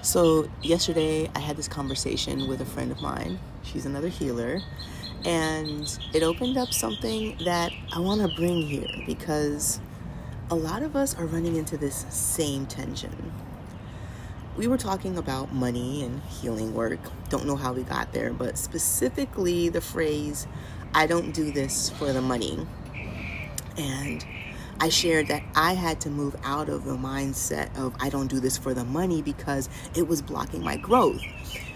So yesterday I had this conversation with a friend of mine. She's another healer. And it opened up something that I want to bring here because a lot of us are running into this same tension. We were talking about money and healing work. Don't know how we got there, but specifically the phrase, I don't do this for the money. And I shared that I had to move out of the mindset of I don't do this for the money because it was blocking my growth.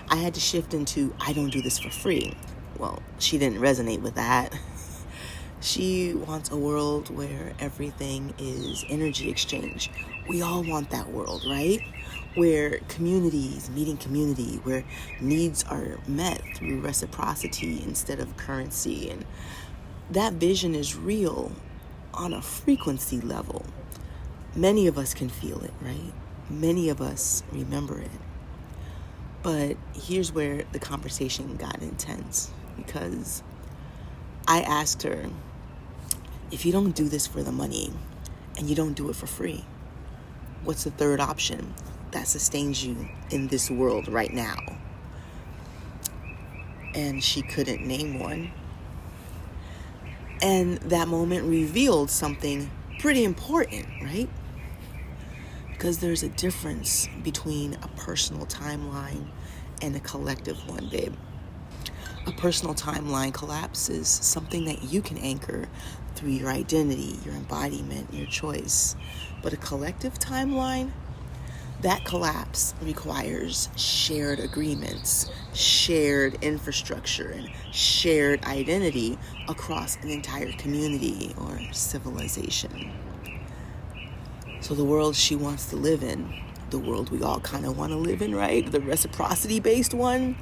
I had to shift into I don't do this for free. Well, she didn't resonate with that. She wants a world where everything is energy exchange. We all want that world, right? Where communities meeting community, where needs are met through reciprocity instead of currency. And that vision is real on a frequency level. Many of us can feel it, right? Many of us remember it. But here's where the conversation got intense because I asked her, if you don't do this for the money and you don't do it for free, what's the third option that sustains you in this world right now? And she couldn't name one. And that moment revealed something pretty important, right? Because there's a difference between a personal timeline and a collective one, babe. A personal timeline collapse is something that you can anchor through your identity, your embodiment, your choice. But a collective timeline, that collapse requires shared agreements, shared infrastructure, and shared identity across an entire community or civilization. So the world she wants to live in, the world we all kind of want to live in, right? The reciprocity-based one,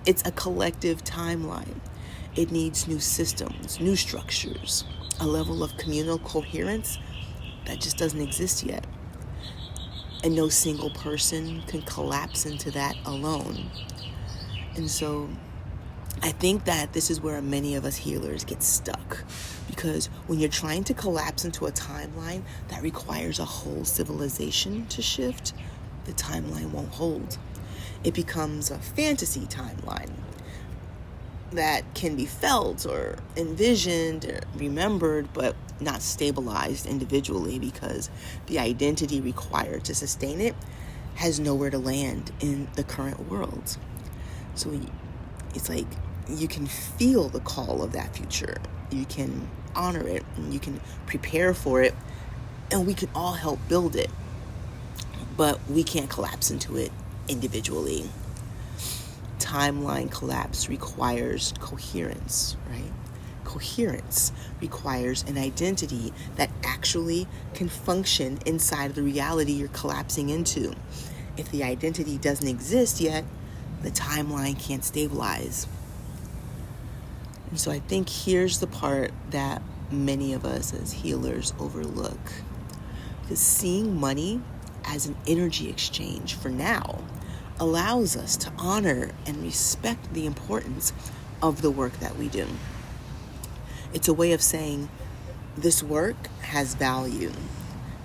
it's a collective timeline. It needs new systems, new structures, a level of communal coherence that just doesn't exist yet. And no single person can collapse into that alone. And so I think that this is where many of us healers get stuck. Because when you're trying to collapse into a timeline that requires a whole civilization to shift, the timeline won't hold. It becomes a fantasy timeline that can be felt or envisioned or remembered, but not stabilized individually because the identity required to sustain it has nowhere to land in the current world. So it's like you can feel the call of that future. You can honor it and you can prepare for it, and we can all help build it, but we can't collapse into it individually. Timeline collapse requires coherence, right? Coherence requires an identity that actually can function inside of the reality you're collapsing into. If the identity doesn't exist yet, the timeline can't stabilize. And so I think here's the part that many of us as healers overlook. Because seeing money as an energy exchange for now allows us to honor and respect the importance of the work that we do. It's a way of saying this work has value,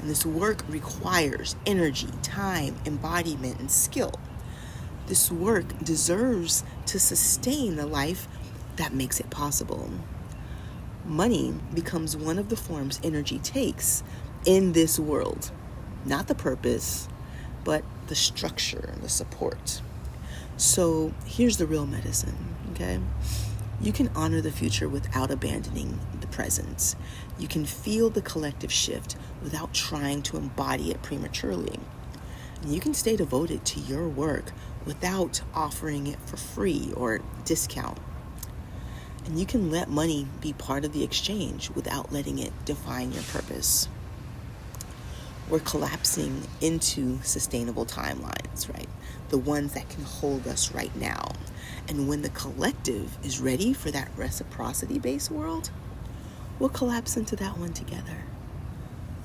and this work requires energy, time, embodiment, and skill. This work deserves to sustain the life that makes it possible. Money becomes one of the forms energy takes in this world, not the purpose, but the structure and the support. So here's the real medicine, okay? You can honor the future without abandoning the present. You can feel the collective shift without trying to embody it prematurely. And you can stay devoted to your work without offering it for free or discount. And you can let money be part of the exchange without letting it define your purpose. We're collapsing into sustainable timelines, right? The ones that can hold us right now. And when the collective is ready for that reciprocity-based world, we'll collapse into that one together.